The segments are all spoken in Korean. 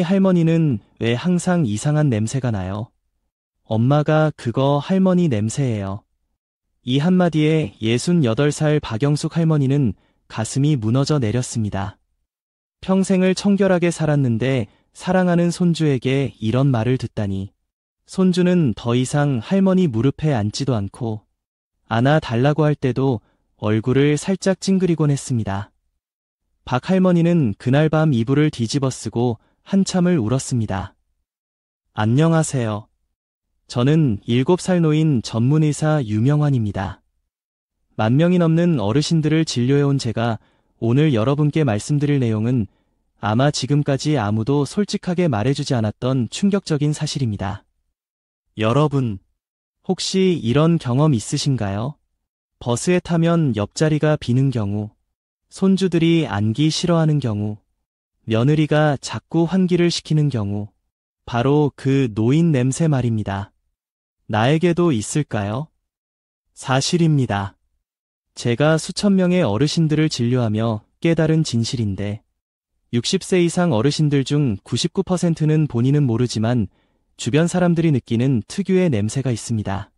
할머니는 왜 항상 이상한 냄새가 나요? 엄마가 그거 할머니 냄새예요. 이 한마디에 68살 박영숙 할머니는 가슴이 무너져 내렸습니다. 평생을 청결하게 살았는데 사랑하는 손주에게 이런 말을 듣다니. 손주는 더 이상 할머니 무릎에 앉지도 않고 안아 달라고 할 때도 얼굴을 살짝 찡그리곤 했습니다. 박 할머니는 그날 밤 이불을 뒤집어 쓰고 한참을 울었습니다. 안녕하세요. 저는 7살 노인 전문의사 유명환입니다. 10,000명이 넘는 어르신들을 진료해온 제가 오늘 여러분께 말씀드릴 내용은 아마 지금까지 아무도 솔직하게 말해주지 않았던 충격적인 사실입니다. 여러분, 혹시 이런 경험 있으신가요? 버스에 타면 옆자리가 비는 경우, 손주들이 앉기 싫어하는 경우, 며느리가 자꾸 환기를 시키는 경우, 바로 그 노인 냄새 말입니다. 나에게도 있을까요? 사실입니다. 제가 수천 명의 어르신들을 진료하며 깨달은 진실인데 60세 이상 어르신들 중 99%는 본인은 모르지만 주변 사람들이 느끼는 특유의 냄새가 있습니다.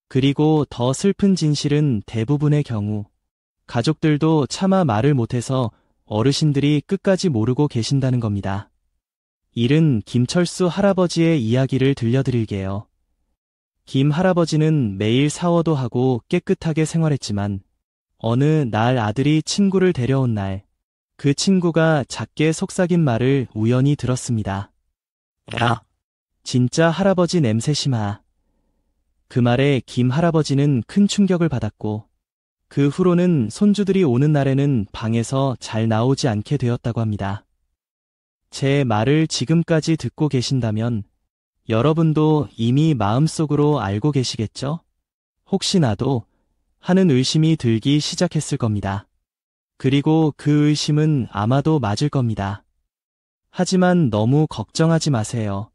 그리고 더 슬픈 진실은 대부분의 경우 가족들도 차마 말을 못해서 어르신들이 끝까지 모르고 계신다는 겁니다. 일은 김철수 할아버지의 이야기를 들려드릴게요. 김 할아버지는 매일 샤워도 하고 깨끗하게 생활했지만 어느 날 아들이 친구를 데려온 날, 그 친구가 작게 속삭인 말을 우연히 들었습니다. 야, 진짜 할아버지 냄새 심하. 그 말에 김 할아버지는 큰 충격을 받았고 그 후로는 손주들이 오는 날에는 방에서 잘 나오지 않게 되었다고 합니다. 제 말을 지금까지 듣고 계신다면 여러분도 이미 마음속으로 알고 계시겠죠? 혹시나도 하는 의심이 들기 시작했을 겁니다. 그리고 그 의심은 아마도 맞을 겁니다. 하지만 너무 걱정하지 마세요.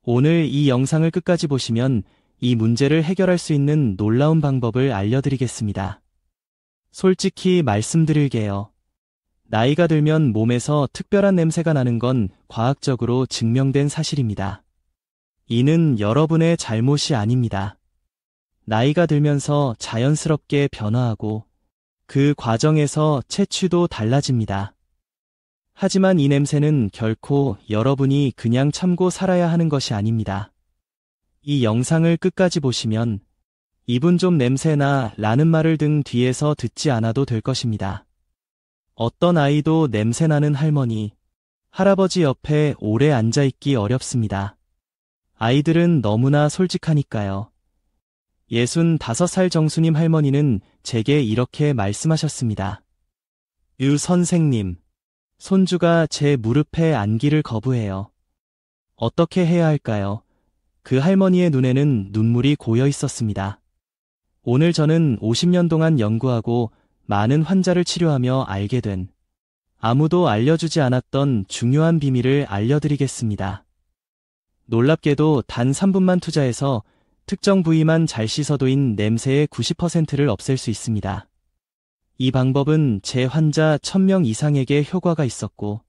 오늘 이 영상을 끝까지 보시면 이 문제를 해결할 수 있는 놀라운 방법을 알려드리겠습니다. 솔직히 말씀드릴게요. 나이가 들면 몸에서 특별한 냄새가 나는 건 과학적으로 증명된 사실입니다. 이는 여러분의 잘못이 아닙니다. 나이가 들면서 자연스럽게 변화하고 그 과정에서 체취도 달라집니다. 하지만 이 냄새는 결코 여러분이 그냥 참고 살아야 하는 것이 아닙니다. 이 영상을 끝까지 보시면 이분 좀 냄새나 라는 말을 등 뒤에서 듣지 않아도 될 것입니다. 어떤 아이도 냄새나는 할머니, 할아버지 옆에 오래 앉아있기 어렵습니다. 아이들은 너무나 솔직하니까요. 65살 정수님 할머니는 제게 이렇게 말씀하셨습니다. 유 선생님, 손주가 제 무릎에 앉기를 거부해요. 어떻게 해야 할까요? 그 할머니의 눈에는 눈물이 고여 있었습니다. 오늘 저는 50년 동안 연구하고 많은 환자를 치료하며 알게 된 아무도 알려주지 않았던 중요한 비밀을 알려드리겠습니다. 놀랍게도 단 3분만 투자해서 특정 부위만 잘 씻어도인 냄새의 90%를 없앨 수 있습니다. 이 방법은 제 환자 1000명 이상에게 효과가 있었고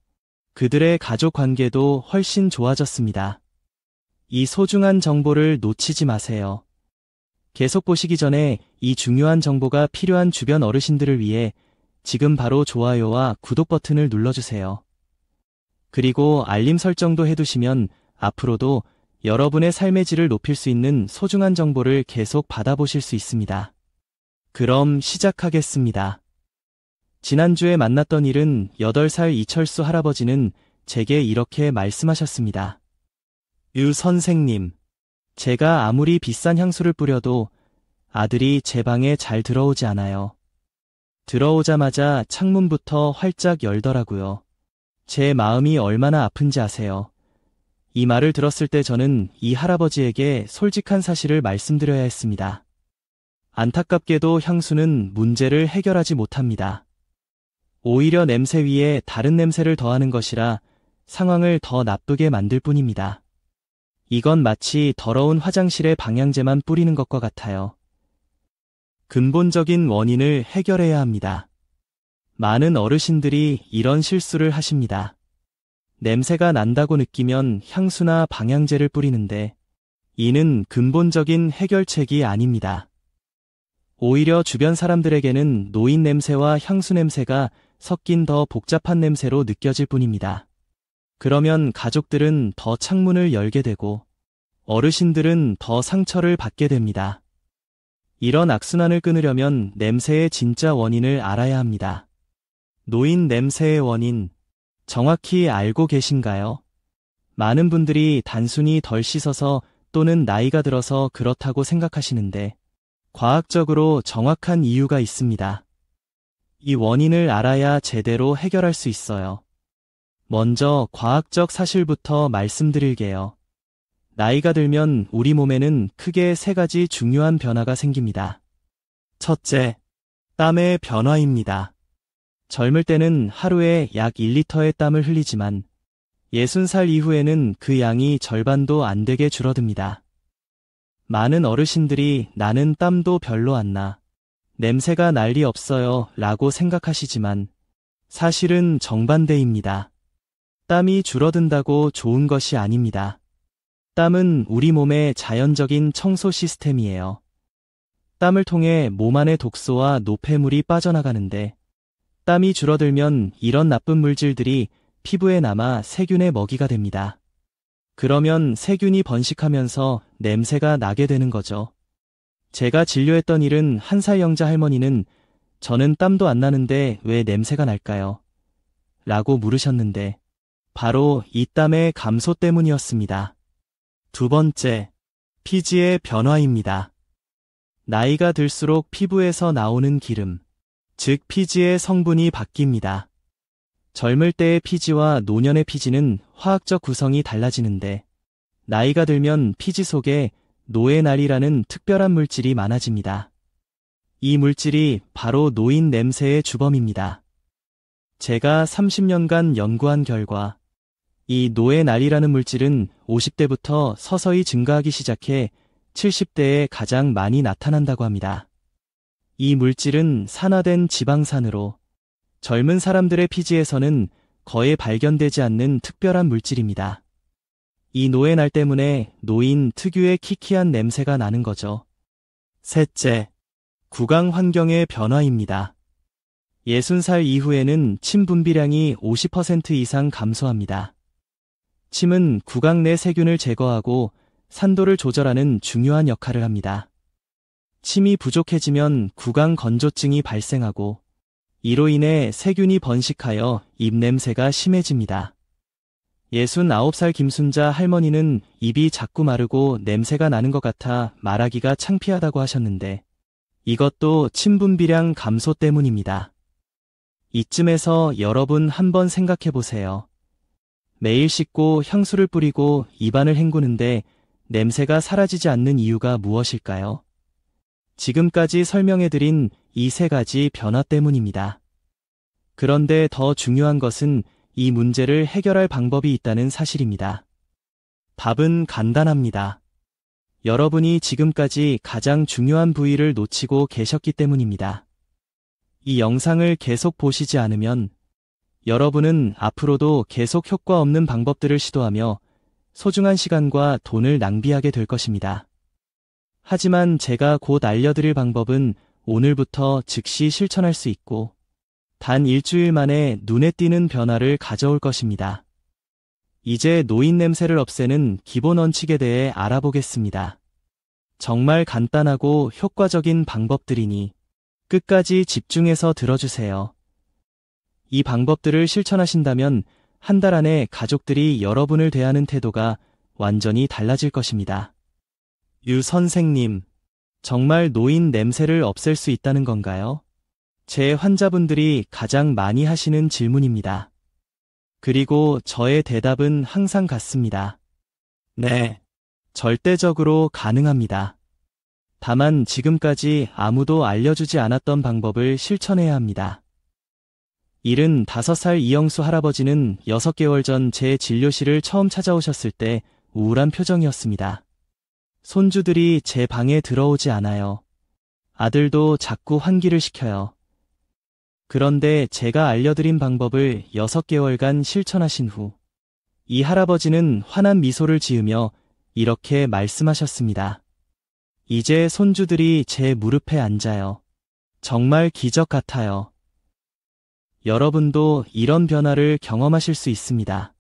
그들의 가족 관계도 훨씬 좋아졌습니다. 이 소중한 정보를 놓치지 마세요. 계속 보시기 전에 이 중요한 정보가 필요한 주변 어르신들을 위해 지금 바로 좋아요와 구독 버튼을 눌러주세요. 그리고 알림 설정도 해두시면 앞으로도 여러분의 삶의 질을 높일 수 있는 소중한 정보를 계속 받아보실 수 있습니다. 그럼 시작하겠습니다. 지난주에 만났던 일은 8살 이철수 할아버지는 제게 이렇게 말씀하셨습니다. 유 선생님, 제가 아무리 비싼 향수를 뿌려도 아들이 제 방에 잘 들어오지 않아요. 들어오자마자 창문부터 활짝 열더라고요. 제 마음이 얼마나 아픈지 아세요? 이 말을 들었을 때 저는 이 할아버지에게 솔직한 사실을 말씀드려야 했습니다. 안타깝게도 향수는 문제를 해결하지 못합니다. 오히려 냄새 위에 다른 냄새를 더하는 것이라 상황을 더 나쁘게 만들 뿐입니다. 이건 마치 더러운 화장실에 방향제만 뿌리는 것과 같아요. 근본적인 원인을 해결해야 합니다. 많은 어르신들이 이런 실수를 하십니다. 냄새가 난다고 느끼면 향수나 방향제를 뿌리는데 이는 근본적인 해결책이 아닙니다. 오히려 주변 사람들에게는 노인 냄새와 향수 냄새가 섞인 더 복잡한 냄새로 느껴질 뿐입니다. 그러면 가족들은 더 창문을 열게 되고 어르신들은 더 상처를 받게 됩니다. 이런 악순환을 끊으려면 냄새의 진짜 원인을 알아야 합니다. 노인 냄새의 원인, 정확히 알고 계신가요? 많은 분들이 단순히 덜 씻어서 또는 나이가 들어서 그렇다고 생각하시는데 과학적으로 정확한 이유가 있습니다. 이 원인을 알아야 제대로 해결할 수 있어요. 먼저 과학적 사실부터 말씀드릴게요. 나이가 들면 우리 몸에는 크게 세 가지 중요한 변화가 생깁니다. 첫째, 땀의 변화입니다. 젊을 때는 하루에 약 1리터의 땀을 흘리지만 60살 이후에는 그 양이 절반도 안 되게 줄어듭니다. 많은 어르신들이 나는 땀도 별로 안 나, 냄새가 날 리 없어요 라고 생각하시지만 사실은 정반대입니다. 땀이 줄어든다고 좋은 것이 아닙니다. 땀은 우리 몸의 자연적인 청소 시스템이에요. 땀을 통해 몸 안의 독소와 노폐물이 빠져나가는데 땀이 줄어들면 이런 나쁜 물질들이 피부에 남아 세균의 먹이가 됩니다. 그러면 세균이 번식하면서 냄새가 나게 되는 거죠. 제가 진료했던 71살 영자 할머니는 저는 땀도 안 나는데 왜 냄새가 날까요? 라고 물으셨는데 바로 이 땀의 감소 때문이었습니다. 두 번째, 피지의 변화입니다. 나이가 들수록 피부에서 나오는 기름, 즉 피지의 성분이 바뀝니다. 젊을 때의 피지와 노년의 피지는 화학적 구성이 달라지는데 나이가 들면 피지 속에 노에날이라는 특별한 물질이 많아집니다. 이 물질이 바로 노인 냄새의 주범입니다. 제가 30년간 연구한 결과 이 노에날이라는 물질은 50대부터 서서히 증가하기 시작해 70대에 가장 많이 나타난다고 합니다. 이 물질은 산화된 지방산으로 젊은 사람들의 피지에서는 거의 발견되지 않는 특별한 물질입니다. 이 노에날 때문에 노인 특유의 키키한 냄새가 나는 거죠. 셋째, 구강 환경의 변화입니다. 60살 이후에는 침 분비량이 50% 이상 감소합니다. 침은 구강 내 세균을 제거하고 산도를 조절하는 중요한 역할을 합니다. 침이 부족해지면 구강 건조증이 발생하고 이로 인해 세균이 번식하여 입냄새가 심해집니다. 69살 김순자 할머니는 입이 자꾸 마르고 냄새가 나는 것 같아 말하기가 창피하다고 하셨는데 이것도 침 분비량 감소 때문입니다. 이쯤에서 여러분 한번 생각해 보세요. 매일 씻고 향수를 뿌리고 입안을 헹구는데 냄새가 사라지지 않는 이유가 무엇일까요? 지금까지 설명해드린 이 세 가지 변화 때문입니다. 그런데 더 중요한 것은 이 문제를 해결할 방법이 있다는 사실입니다. 답은 간단합니다. 여러분이 지금까지 가장 중요한 부위를 놓치고 계셨기 때문입니다. 이 영상을 계속 보시지 않으면 여러분은 앞으로도 계속 효과 없는 방법들을 시도하며 소중한 시간과 돈을 낭비하게 될 것입니다. 하지만 제가 곧 알려드릴 방법은 오늘부터 즉시 실천할 수 있고 단 일주일 만에 눈에 띄는 변화를 가져올 것입니다. 이제 노인 냄새를 없애는 기본 원칙에 대해 알아보겠습니다. 정말 간단하고 효과적인 방법들이니 끝까지 집중해서 들어주세요. 이 방법들을 실천하신다면 한 달 안에 가족들이 여러분을 대하는 태도가 완전히 달라질 것입니다. 유 선생님, 정말 노인 냄새를 없앨 수 있다는 건가요? 제 환자분들이 가장 많이 하시는 질문입니다. 그리고 저의 대답은 항상 같습니다. 네, 절대적으로 가능합니다. 다만 지금까지 아무도 알려주지 않았던 방법을 실천해야 합니다. 75살 이영수 할아버지는 6개월 전 제 진료실을 처음 찾아오셨을 때 우울한 표정이었습니다. 손주들이 제 방에 들어오지 않아요. 아들도 자꾸 환기를 시켜요. 그런데 제가 알려드린 방법을 6개월간 실천하신 후 이 할아버지는 환한 미소를 지으며 이렇게 말씀하셨습니다. 이제 손주들이 제 무릎에 앉아요. 정말 기적 같아요. 여러분도 이런 변화를 경험하실 수 있습니다.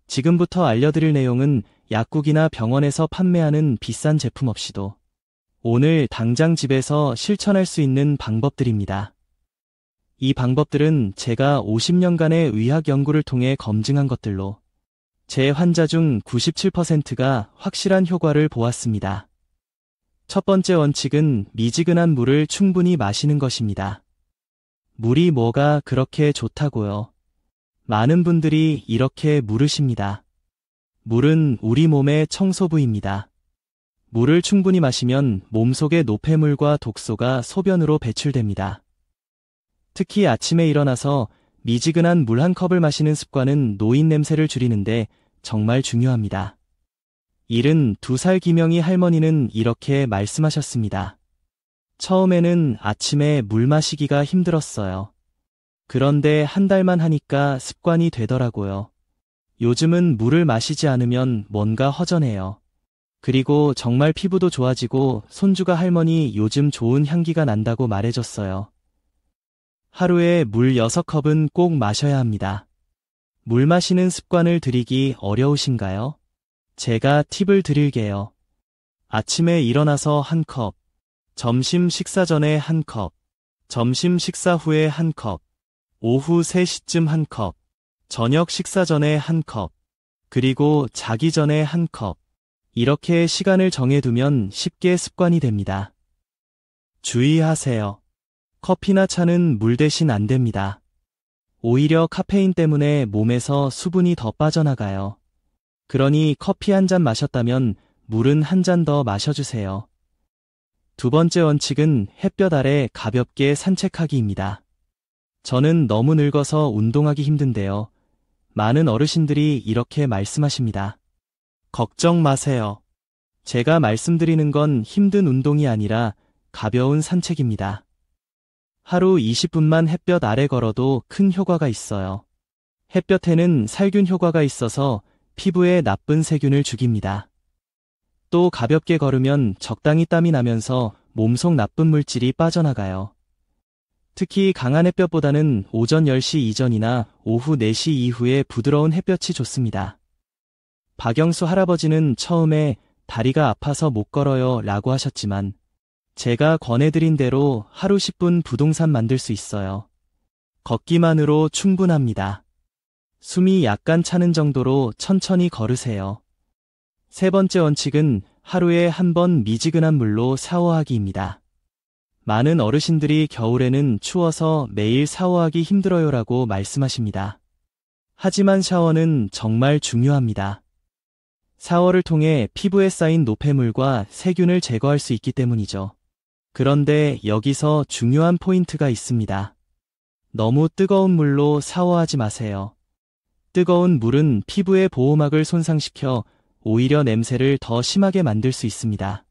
지금부터 알려드릴 내용은 약국이나 병원에서 판매하는 비싼 제품 없이도 오늘 당장 집에서 실천할 수 있는 방법들입니다. 이 방법들은 제가 50년간의 의학 연구를 통해 검증한 것들로 제 환자 중 97%가 확실한 효과를 보았습니다. 첫 번째 원칙은 미지근한 물을 충분히 마시는 것입니다. 물이 뭐가 그렇게 좋다고요? 많은 분들이 이렇게 물으십니다. 물은 우리 몸의 청소부입니다. 물을 충분히 마시면 몸속의 노폐물과 독소가 소변으로 배출됩니다. 특히 아침에 일어나서 미지근한 물 한 컵을 마시는 습관은 노인 냄새를 줄이는데 정말 중요합니다. 72살 김영희 할머니는 이렇게 말씀하셨습니다. 처음에는 아침에 물 마시기가 힘들었어요. 그런데 한 달만 하니까 습관이 되더라고요. 요즘은 물을 마시지 않으면 뭔가 허전해요. 그리고 정말 피부도 좋아지고 손주가 할머니 요즘 좋은 향기가 난다고 말해줬어요. 하루에 물 6컵은 꼭 마셔야 합니다. 물 마시는 습관을 들이기 어려우신가요? 제가 팁을 드릴게요. 아침에 일어나서 한 컵, 점심 식사 전에 한 컵, 점심 식사 후에 한 컵, 오후 3시쯤 한 컵, 저녁 식사 전에 한 컵, 그리고 자기 전에 한 컵. 이렇게 시간을 정해두면 쉽게 습관이 됩니다. 주의하세요. 커피나 차는 물 대신 안 됩니다. 오히려 카페인 때문에 몸에서 수분이 더 빠져나가요. 그러니 커피 한 잔 마셨다면 물은 한 잔 더 마셔주세요. 두 번째 원칙은 햇볕 아래 가볍게 산책하기입니다. 저는 너무 늙어서 운동하기 힘든데요. 많은 어르신들이 이렇게 말씀하십니다. 걱정 마세요. 제가 말씀드리는 건 힘든 운동이 아니라 가벼운 산책입니다. 하루 20분만 햇볕 아래 걸어도 큰 효과가 있어요. 햇볕에는 살균 효과가 있어서 피부에 나쁜 세균을 죽입니다. 또 가볍게 걸으면 적당히 땀이 나면서 몸속 나쁜 물질이 빠져나가요. 특히 강한 햇볕보다는 오전 10시 이전이나 오후 4시 이후에 부드러운 햇볕이 좋습니다. 박영수 할아버지는 처음에 다리가 아파서 못 걸어요 라고 하셨지만 제가 권해드린 대로 하루 10분 부동산 만들 수 있어요. 걷기만으로 충분합니다. 숨이 약간 차는 정도로 천천히 걸으세요. 세 번째 원칙은 하루에 한 번 미지근한 물로 샤워하기입니다. 많은 어르신들이 겨울에는 추워서 매일 샤워하기 힘들어요라고 말씀하십니다. 하지만 샤워는 정말 중요합니다. 샤워를 통해 피부에 쌓인 노폐물과 세균을 제거할 수 있기 때문이죠. 그런데 여기서 중요한 포인트가 있습니다. 너무 뜨거운 물로 샤워하지 마세요. 뜨거운 물은 피부의 보호막을 손상시켜 오히려 냄새를 더 심하게 만들 수 있습니다.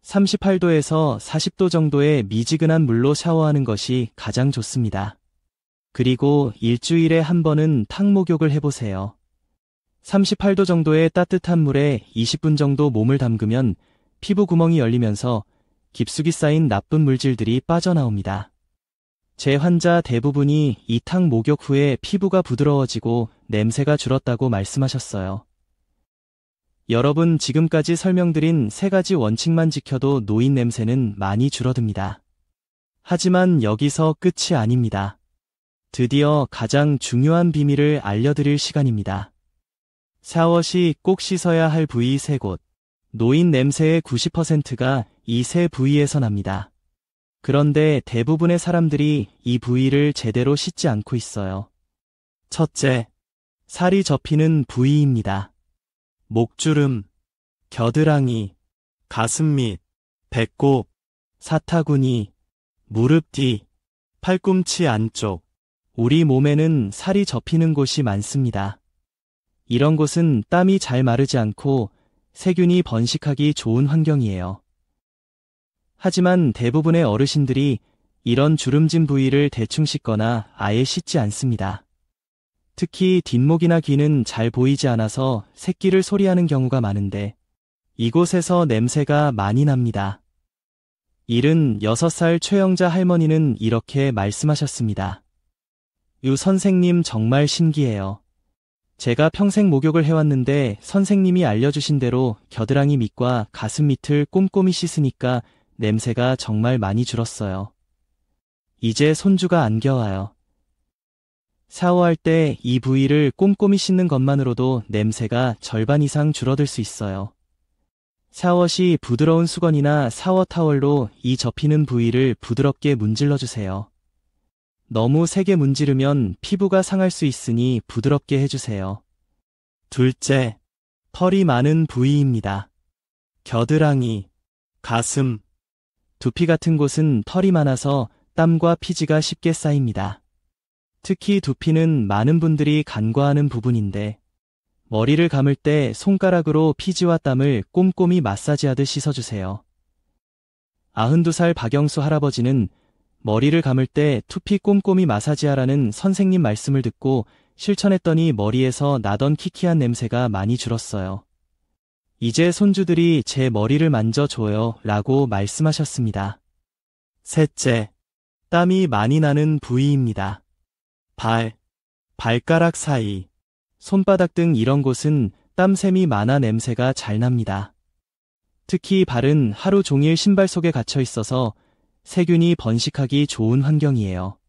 38도에서 40도 정도의 미지근한 물로 샤워하는 것이 가장 좋습니다. 그리고 일주일에 한 번은 탕목욕을 해보세요. 38도 정도의 따뜻한 물에 20분 정도 몸을 담그면 피부 구멍이 열리면서 깊숙이 쌓인 나쁜 물질들이 빠져나옵니다. 제 환자 대부분이 이 탕 목욕 후에 피부가 부드러워지고 냄새가 줄었다고 말씀하셨어요. 여러분, 지금까지 설명드린 3가지 원칙만 지켜도 노인 냄새는 많이 줄어듭니다. 하지만 여기서 끝이 아닙니다. 드디어 가장 중요한 비밀을 알려드릴 시간입니다. 샤워 시 꼭 씻어야 할 부위 3곳. 노인 냄새의 90%가 이 3부위에서 납니다. 그런데 대부분의 사람들이 이 부위를 제대로 씻지 않고 있어요. 첫째, 살이 접히는 부위입니다. 목주름, 겨드랑이, 가슴 밑, 배꼽, 사타구니, 무릎 뒤, 팔꿈치 안쪽. 우리 몸에는 살이 접히는 곳이 많습니다. 이런 곳은 땀이 잘 마르지 않고 세균이 번식하기 좋은 환경이에요. 하지만 대부분의 어르신들이 이런 주름진 부위를 대충 씻거나 아예 씻지 않습니다. 특히 뒷목이나 귀는 잘 보이지 않아서 새끼를 소리하는 경우가 많은데 이곳에서 냄새가 많이 납니다. 76살 최영자 할머니는 이렇게 말씀하셨습니다. 유 선생님 정말 신기해요. 제가 평생 목욕을 해왔는데 선생님이 알려주신 대로 겨드랑이 밑과 가슴 밑을 꼼꼼히 씻으니까 냄새가 정말 많이 줄었어요. 이제 손주가 안겨와요. 샤워할 때 이 부위를 꼼꼼히 씻는 것만으로도 냄새가 절반 이상 줄어들 수 있어요. 샤워 시 부드러운 수건이나 샤워 타월로 이 접히는 부위를 부드럽게 문질러 주세요. 너무 세게 문지르면 피부가 상할 수 있으니 부드럽게 해주세요. 둘째, 털이 많은 부위입니다. 겨드랑이, 가슴, 두피 같은 곳은 털이 많아서 땀과 피지가 쉽게 쌓입니다. 특히 두피는 많은 분들이 간과하는 부분인데 머리를 감을 때 손가락으로 피지와 땀을 꼼꼼히 마사지하듯 씻어주세요. 92살 박영수 할아버지는 머리를 감을 때 두피 꼼꼼히 마사지하라는 선생님 말씀을 듣고 실천했더니 머리에서 나던 키키한 냄새가 많이 줄었어요. 이제 손주들이 제 머리를 만져줘요 라고 말씀하셨습니다. 셋째, 땀이 많이 나는 부위입니다. 발, 발가락 사이, 손바닥 등 이런 곳은 땀샘이 많아 냄새가 잘 납니다. 특히 발은 하루 종일 신발 속에 갇혀 있어서 세균이 번식하기 좋은 환경이에요.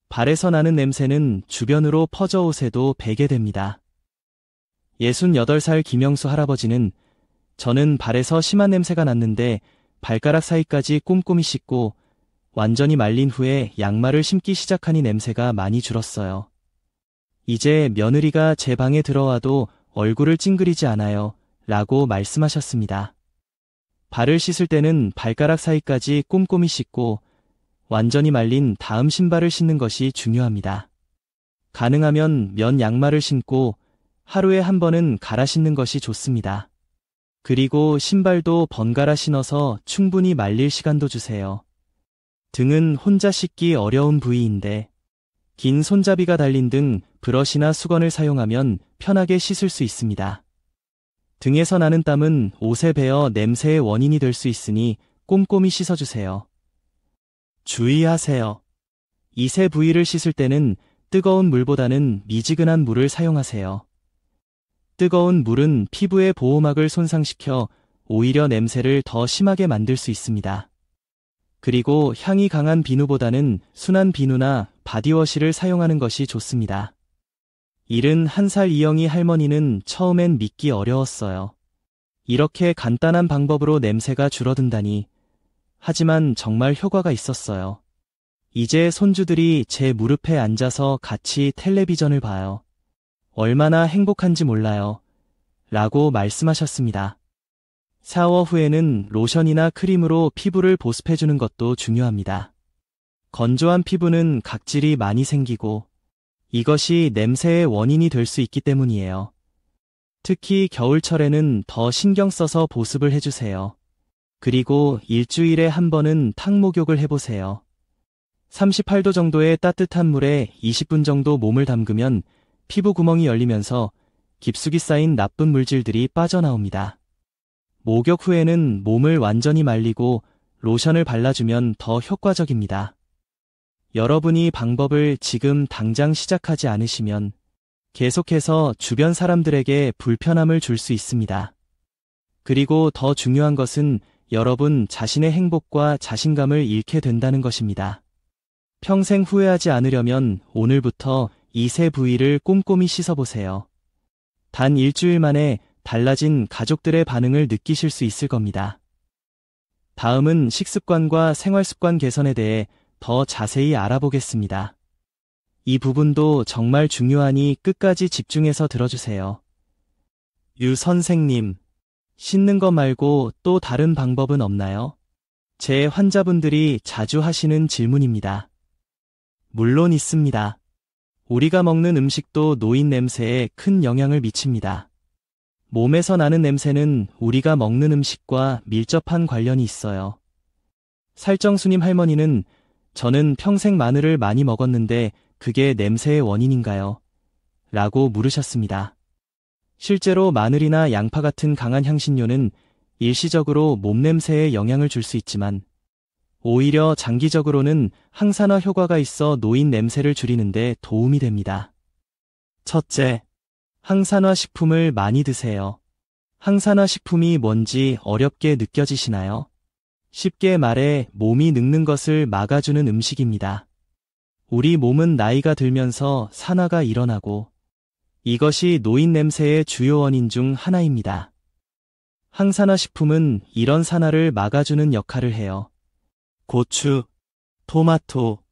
발에서 나는 냄새는 주변으로 퍼져 옷에도 배게 됩니다. 68살 김영수 할아버지는 저는 발에서 심한 냄새가 났는데 발가락 사이까지 꼼꼼히 씻고 완전히 말린 후에 양말을 신기 시작하니 냄새가 많이 줄었어요. 이제 며느리가 제 방에 들어와도 얼굴을 찡그리지 않아요 라고 말씀하셨습니다. 발을 씻을 때는 발가락 사이까지 꼼꼼히 씻고 완전히 말린 다음 신발을 신는 것이 중요합니다. 가능하면 면 양말을 신고 하루에 한 번은 갈아 신는 것이 좋습니다. 그리고 신발도 번갈아 신어서 충분히 말릴 시간도 주세요. 등은 혼자 씻기 어려운 부위인데 긴 손잡이가 달린 등 브러시나 수건을 사용하면 편하게 씻을 수 있습니다. 등에서 나는 땀은 옷에 배어 냄새의 원인이 될 수 있으니 꼼꼼히 씻어주세요. 주의하세요. 이 세 부위를 씻을 때는 뜨거운 물보다는 미지근한 물을 사용하세요. 뜨거운 물은 피부의 보호막을 손상시켜 오히려 냄새를 더 심하게 만들 수 있습니다. 그리고 향이 강한 비누보다는 순한 비누나 바디워시를 사용하는 것이 좋습니다. 71살 이영희 할머니는 처음엔 믿기 어려웠어요. 이렇게 간단한 방법으로 냄새가 줄어든다니. 하지만 정말 효과가 있었어요. 이제 손주들이 제 무릎에 앉아서 같이 텔레비전을 봐요. 얼마나 행복한지 몰라요. 라고 말씀하셨습니다. 샤워 후에는 로션이나 크림으로 피부를 보습해주는 것도 중요합니다. 건조한 피부는 각질이 많이 생기고 이것이 냄새의 원인이 될 수 있기 때문이에요. 특히 겨울철에는 더 신경 써서 보습을 해주세요. 그리고 일주일에 한 번은 탕목욕을 해보세요. 38도 정도의 따뜻한 물에 20분 정도 몸을 담그면 피부 구멍이 열리면서 깊숙이 쌓인 나쁜 물질들이 빠져나옵니다. 목욕 후에는 몸을 완전히 말리고 로션을 발라주면 더 효과적입니다. 여러분이 방법을 지금 당장 시작하지 않으시면 계속해서 주변 사람들에게 불편함을 줄 수 있습니다. 그리고 더 중요한 것은 여러분 자신의 행복과 자신감을 잃게 된다는 것입니다. 평생 후회하지 않으려면 오늘부터 이 세 부위를 꼼꼼히 씻어보세요. 단 일주일 만에 달라진 가족들의 반응을 느끼실 수 있을 겁니다. 다음은 식습관과 생활습관 개선에 대해 더 자세히 알아보겠습니다. 이 부분도 정말 중요하니 끝까지 집중해서 들어주세요. 유 선생님, 씻는 거 말고 또 다른 방법은 없나요? 제 환자분들이 자주 하시는 질문입니다. 물론 있습니다. 우리가 먹는 음식도 노인 냄새에 큰 영향을 미칩니다. 몸에서 나는 냄새는 우리가 먹는 음식과 밀접한 관련이 있어요. 살정수님 할머니는 저는 평생 마늘을 많이 먹었는데 그게 냄새의 원인인가요? 라고 물으셨습니다. 실제로 마늘이나 양파 같은 강한 향신료는 일시적으로 몸 냄새에 영향을 줄 수 있지만 오히려 장기적으로는 항산화 효과가 있어 노인 냄새를 줄이는데 도움이 됩니다. 첫째, 항산화 식품을 많이 드세요. 항산화 식품이 뭔지 어렵게 느껴지시나요? 쉽게 말해 몸이 늙는 것을 막아주는 음식입니다. 우리 몸은 나이가 들면서 산화가 일어나고 이것이 노인 냄새의 주요 원인 중 하나입니다. 항산화 식품은 이런 산화를 막아주는 역할을 해요. 고추, 토마토,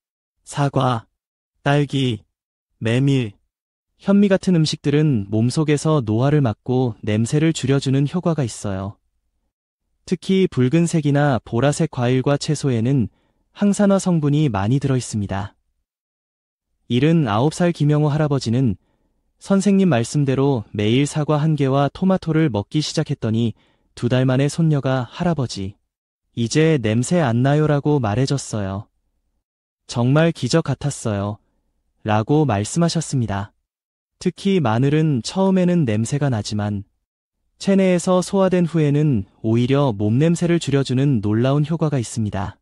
사과, 딸기, 메밀, 현미 같은 음식들은 몸속에서 노화를 막고 냄새를 줄여주는 효과가 있어요. 특히 붉은색이나 보라색 과일과 채소에는 항산화 성분이 많이 들어있습니다. 79살 김영호 할아버지는 선생님 말씀대로 매일 사과 1개와 토마토를 먹기 시작했더니 2달 만에 손녀가 할아버지, 이제 냄새 안 나요라고 말해줬어요. 정말 기적 같았어요. 라고 말씀하셨습니다. 특히 마늘은 처음에는 냄새가 나지만 체내에서 소화된 후에는 오히려 몸 냄새를 줄여주는 놀라운 효과가 있습니다.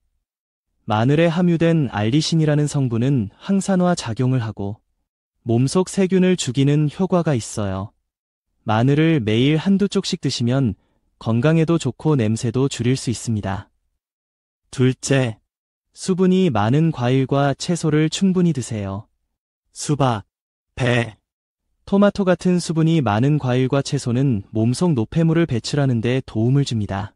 마늘에 함유된 알리신이라는 성분은 항산화 작용을 하고 몸속 세균을 죽이는 효과가 있어요. 마늘을 매일 한두 쪽씩 드시면 건강에도 좋고 냄새도 줄일 수 있습니다. 둘째, 수분이 많은 과일과 채소를 충분히 드세요. 수박, 배, 토마토 같은 수분이 많은 과일과 채소는 몸속 노폐물을 배출하는 데 도움을 줍니다.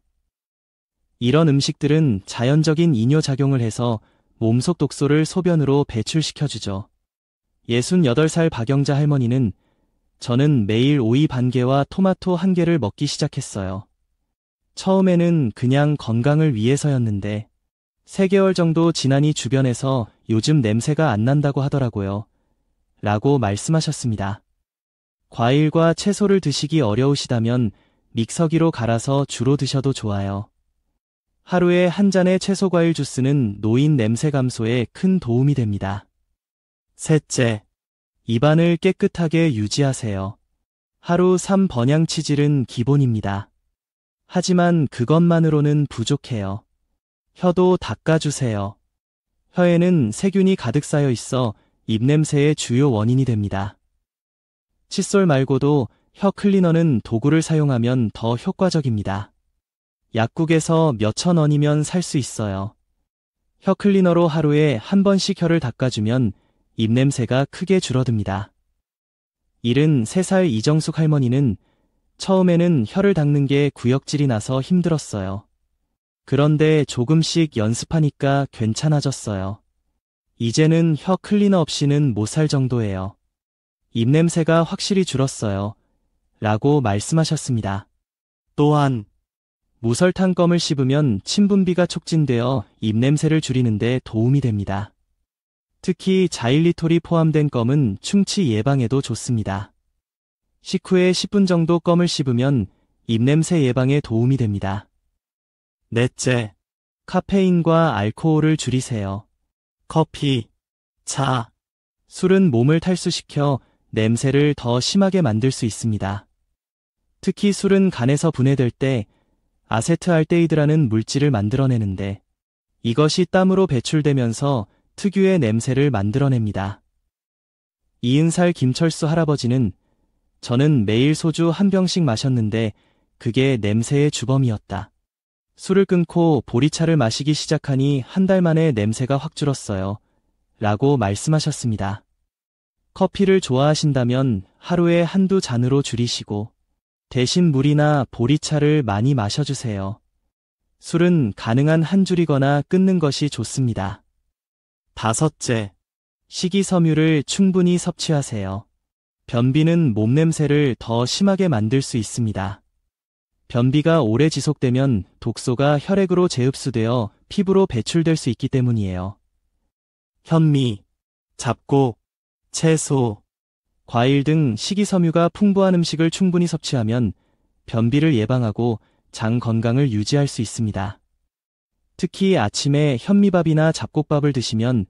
이런 음식들은 자연적인 이뇨작용을 해서 몸속 독소를 소변으로 배출시켜주죠. 68살 박영자 할머니는 저는 매일 오이 반개와 토마토 1개를 먹기 시작했어요. 처음에는 그냥 건강을 위해서였는데 3개월 정도 지나니 주변에서 요즘 냄새가 안 난다고 하더라고요. 라고 말씀하셨습니다. 과일과 채소를 드시기 어려우시다면 믹서기로 갈아서 주로 드셔도 좋아요. 하루에 1잔의 채소과일 주스는 노인 냄새 감소에 큰 도움이 됩니다. 셋째, 입안을 깨끗하게 유지하세요. 하루 3번향 치질은 기본입니다. 하지만 그것만으로는 부족해요. 혀도 닦아주세요. 혀에는 세균이 가득 쌓여 있어 입냄새의 주요 원인이 됩니다. 칫솔 말고도 혀 클리너는 도구를 사용하면 더 효과적입니다. 약국에서 몇천 원이면 살 수 있어요. 혀 클리너로 하루에 1번씩 혀를 닦아주면 입냄새가 크게 줄어듭니다. 73살 이정숙 할머니는 처음에는 혀를 닦는 게 구역질이 나서 힘들었어요. 그런데 조금씩 연습하니까 괜찮아졌어요. 이제는 혀 클리너 없이는 못 살 정도예요. 입냄새가 확실히 줄었어요. 라고 말씀하셨습니다. 또한 무설탕 껌을 씹으면 침분비가 촉진되어 입냄새를 줄이는데 도움이 됩니다. 특히 자일리톨이 포함된 껌은 충치 예방에도 좋습니다. 식후에 10분 정도 껌을 씹으면 입냄새 예방에 도움이 됩니다. 넷째, 카페인과 알코올을 줄이세요. 커피, 차, 술은 몸을 탈수시켜 냄새를 더 심하게 만들 수 있습니다. 특히 술은 간에서 분해될 때 아세트알데히드라는 물질을 만들어내는데 이것이 땀으로 배출되면서 특유의 냄새를 만들어냅니다. 70살 김철수 할아버지는 저는 매일 소주 1병씩 마셨는데 그게 냄새의 주범이었다. 술을 끊고 보리차를 마시기 시작하니 1달 만에 냄새가 확 줄었어요. 라고 말씀하셨습니다. 커피를 좋아하신다면 하루에 1~2잔으로 줄이시고 대신 물이나 보리차를 많이 마셔주세요. 술은 가능한 한 줄이거나 끊는 것이 좋습니다. 다섯째, 식이섬유를 충분히 섭취하세요. 변비는 몸 냄새를 더 심하게 만들 수 있습니다. 변비가 오래 지속되면 독소가 혈액으로 재흡수되어 피부로 배출될 수 있기 때문이에요. 현미, 잡곡, 채소, 과일 등 식이섬유가 풍부한 음식을 충분히 섭취하면 변비를 예방하고 장 건강을 유지할 수 있습니다. 특히 아침에 현미밥이나 잡곡밥을 드시면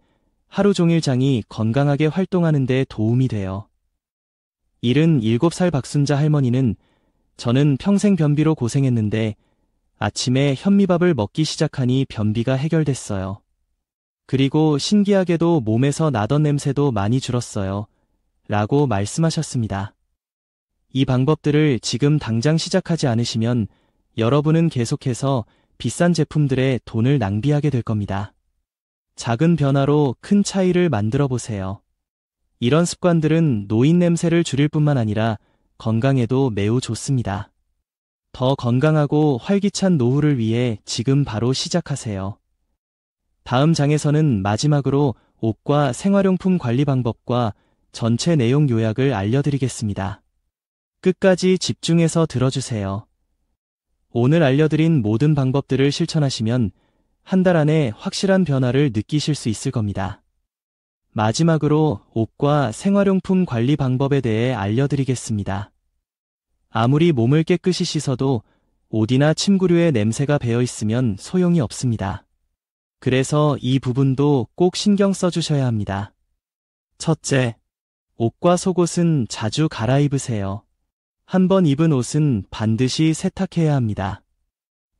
하루 종일 장이 건강하게 활동하는 데 도움이 돼요. 77살 박순자 할머니는 저는 평생 변비로 고생했는데 아침에 현미밥을 먹기 시작하니 변비가 해결됐어요. 그리고 신기하게도 몸에서 나던 냄새도 많이 줄었어요. 라고 말씀하셨습니다. 이 방법들을 지금 당장 시작하지 않으시면 여러분은 계속해서 비싼 제품들에 돈을 낭비하게 될 겁니다. 작은 변화로 큰 차이를 만들어 보세요. 이런 습관들은 노인 냄새를 줄일 뿐만 아니라 건강에도 매우 좋습니다. 더 건강하고 활기찬 노후를 위해 지금 바로 시작하세요. 다음 장에서는 마지막으로 옷과 생활용품 관리 방법과 전체 내용 요약을 알려드리겠습니다. 끝까지 집중해서 들어주세요. 오늘 알려드린 모든 방법들을 실천하시면 한 달 안에 확실한 변화를 느끼실 수 있을 겁니다. 마지막으로 옷과 생활용품 관리 방법에 대해 알려드리겠습니다. 아무리 몸을 깨끗이 씻어도 옷이나 침구류에 냄새가 배어 있으면 소용이 없습니다. 그래서 이 부분도 꼭 신경 써주셔야 합니다. 첫째, 옷과 속옷은 자주 갈아입으세요. 한번 입은 옷은 반드시 세탁해야 합니다.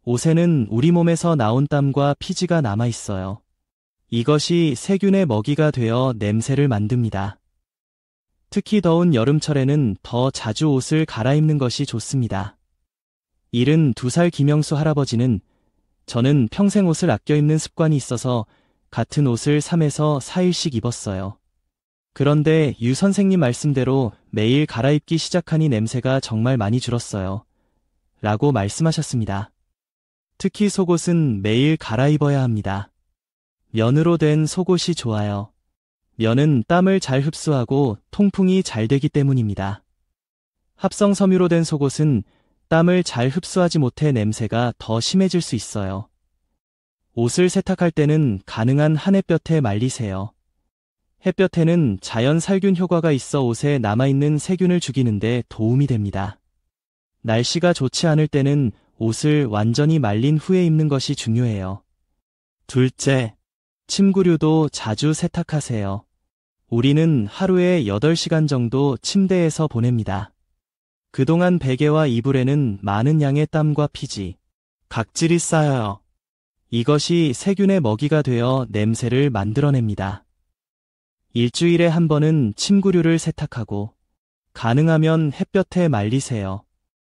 옷에는 우리 몸에서 나온 땀과 피지가 남아 있어요. 이것이 세균의 먹이가 되어 냄새를 만듭니다. 특히 더운 여름철에는 더 자주 옷을 갈아입는 것이 좋습니다. 72살 김영수 할아버지는 저는 평생 옷을 아껴 입는 습관이 있어서 같은 옷을 3에서 4일씩 입었어요. 그런데 유 선생님 말씀대로 매일 갈아입기 시작하니 냄새가 정말 많이 줄었어요. 라고 말씀하셨습니다. 특히 속옷은 매일 갈아입어야 합니다. 면으로 된 속옷이 좋아요. 면은 땀을 잘 흡수하고 통풍이 잘 되기 때문입니다. 합성 섬유로 된 속옷은 땀을 잘 흡수하지 못해 냄새가 더 심해질 수 있어요. 옷을 세탁할 때는 가능한 한 햇볕에 말리세요. 햇볕에는 자연 살균 효과가 있어 옷에 남아있는 세균을 죽이는데 도움이 됩니다. 날씨가 좋지 않을 때는 옷을 완전히 말린 후에 입는 것이 중요해요. 둘째, 침구류도 자주 세탁하세요. 우리는 하루에 8시간 정도 침대에서 보냅니다. 그동안 베개와 이불에는 많은 양의 땀과 피지, 각질이 쌓여요. 이것이 세균의 먹이가 되어 냄새를 만들어냅니다. 일주일에 한 번은 침구류를 세탁하고 가능하면 햇볕에 말리세요.